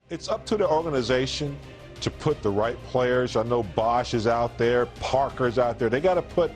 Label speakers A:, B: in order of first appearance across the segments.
A: It's up to the organization to put the right players. I know Bosch is out there, Parker's out there. They got to put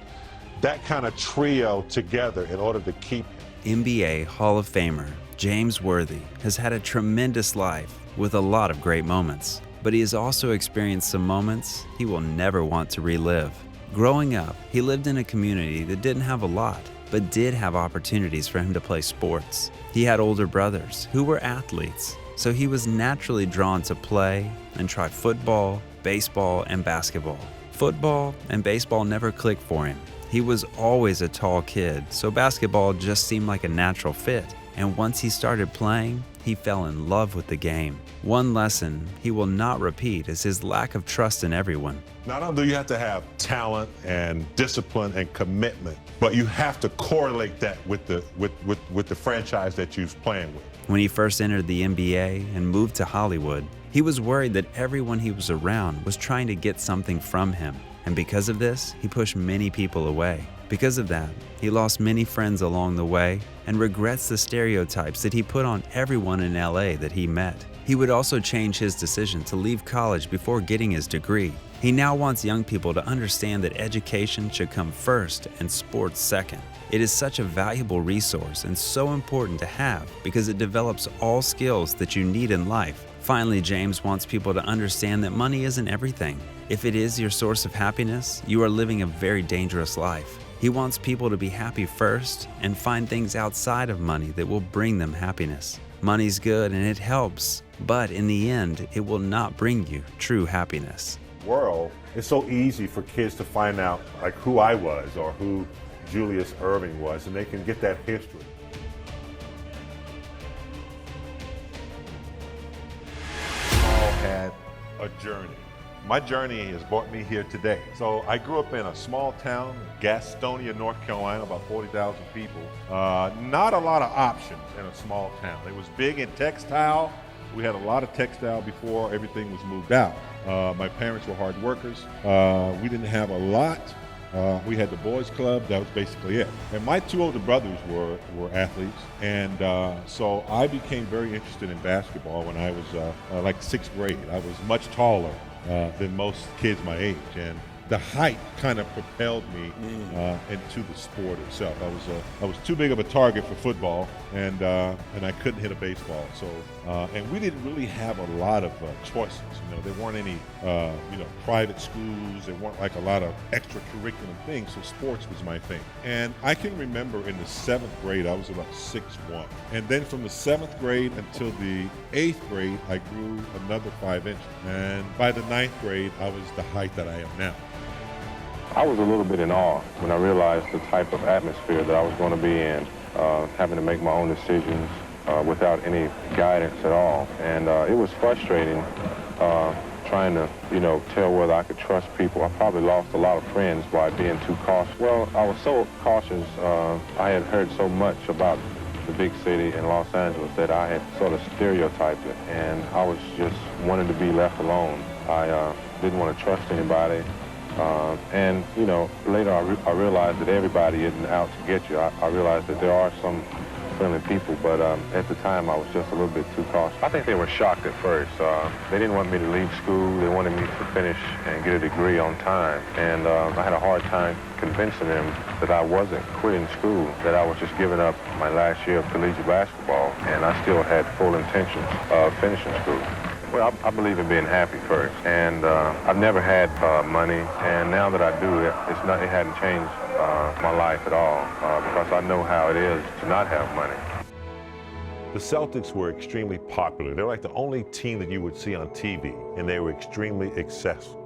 A: that kind of trio together in order to keep him.
B: NBA Hall of Famer James Worthy has had a tremendous life with a lot of great moments, but he has also experienced some moments he will never want to relive. Growing up, he lived in a community that didn't have a lot, but did have opportunities for him to play sports. He had older brothers who were athletes, so he was naturally drawn to play and try football, baseball, and basketball. Football and baseball never clicked for him. He was always a tall kid, so basketball just seemed like a natural fit. And once he started playing, he fell in love with the game. One lesson he will not repeat is his lack of trust in everyone.
A: Not only do you have to have talent and discipline and commitment, but you have to correlate that with the franchise that you're playing with.
B: When he first entered the NBA and moved to Hollywood, he was worried that everyone he was around was trying to get something from him. And because of this, he pushed many people away. Because of that, he lost many friends along the way and regrets the stereotypes that he put on everyone in LA that he met. He would also change his decision to leave college before getting his degree. He now wants young people to understand that education should come first and sports second. It is such a valuable resource and so important to have because it develops all skills that you need in life. Finally, James wants people to understand that money isn't everything. If it is your source of happiness, you are living a very dangerous life. He wants people to be happy first and find things outside of money that will bring them happiness. Money's good and it helps, but in the end, it will not bring you true happiness.
A: World, it's so easy for kids to find out like who I was or who Julius Erving was, and they can get that history. All had a journey. My journey has brought me here today. So I grew up in a small town, Gastonia, North Carolina, about 40,000 people. Not a lot of options in a small town. It was big in textile. We had a lot of textile before everything was moved out. My parents were hard workers. We didn't have a lot. We had the boys club, that was basically it. And my two older brothers were athletes, and so I became very interested in basketball when I was like sixth grade. I was much taller than most kids my age, and the height kind of propelled me into the sport itself. I was too big of a target for football, and I couldn't hit a baseball. So and we didn't really have a lot of choices. There weren't any private schools. There weren't like a lot of extracurricular things. So sports was my thing. And I can remember in the 7th grade, I was about 6'1", and then from the 7th grade until the 8th grade, I grew another 5 inches. And by the 9th grade, I was the height that I am now.
C: I was a little bit in awe when I realized the type of atmosphere that I was going to be in, having to make my own decisions without any guidance at all. And it was frustrating trying to, tell whether I could trust people. I probably lost a lot of friends by being too cautious. Well, I was so cautious. I had heard so much about the big city in Los Angeles that I had sort of stereotyped it, and I was just wanting to be left alone. I didn't want to trust anybody. And later I realized that everybody isn't out to get you. I realized that there are some friendly people, but at the time I was just a little bit too cautious. I think they were shocked at first. They didn't want me to leave school. They wanted me to finish and get a degree on time. And I had a hard time convincing them that I wasn't quitting school, that I was just giving up my last year of collegiate basketball, and I still had full intentions of finishing school. Well, I believe in being happy first, and I've never had money, and now that I do, it hadn't changed my life at all, because I know how it is to not have money.
A: The Celtics were extremely popular. They're like the only team that you would see on TV, and they were extremely successful.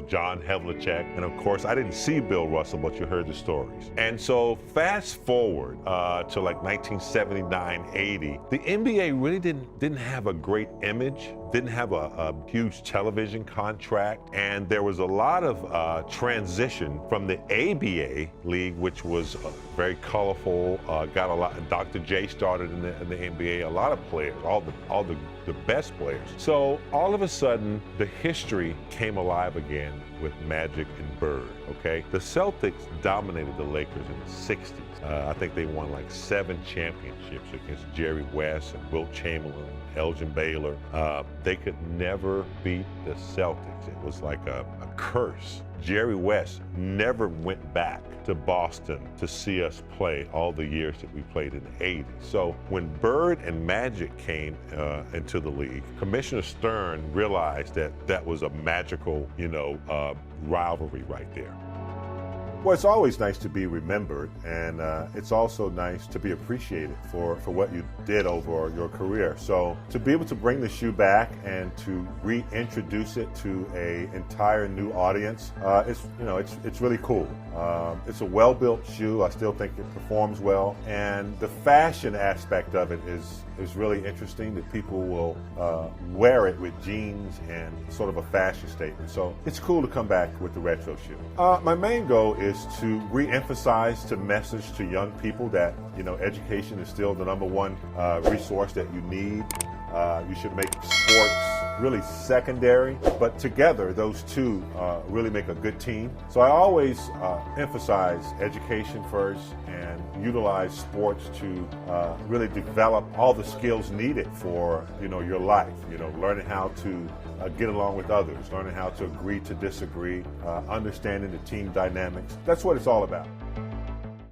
A: John Havlicek, and of course, I didn't see Bill Russell, but you heard the stories. And so fast forward to like 1979, 80, the NBA really didn't have a great image, didn't have a huge television contract, and there was a lot of transition from the ABA league, which was very colorful, got a lot. Dr. J started in the NBA, a lot of players, all the best players. So all of a sudden, the history came alive again with Magic and Bird, okay? The Celtics dominated the Lakers in the 60s. I think they won like 7 championships against Jerry West and Wilt Chamberlain, Elgin Baylor. They could never beat the Celtics. It was like a curse. Jerry West never went back to Boston to see us play all the years that we played in the 80s. So when Bird and Magic came into the league, Commissioner Stern realized that that was a magical, rivalry right there. Well, it's always nice to be remembered, and it's also nice to be appreciated for what you did over your career. So to be able to bring the shoe back and to reintroduce it to an entire new audience, it's really cool. It's a well-built shoe. I still think it performs well, and the fashion aspect of it is really interesting, that people will wear it with jeans and sort of a fashion statement. So it's cool to come back with the retro shoe. My main goal is to re-emphasize to message to young people that education is still the #1 resource that you need. You should make sports really secondary, but together those two really make a good team. So I always emphasize education first and utilize sports to really develop all the skills needed for your life. Learning how to get along with others, learning how to agree to disagree, understanding the team dynamics. That's what it's all about.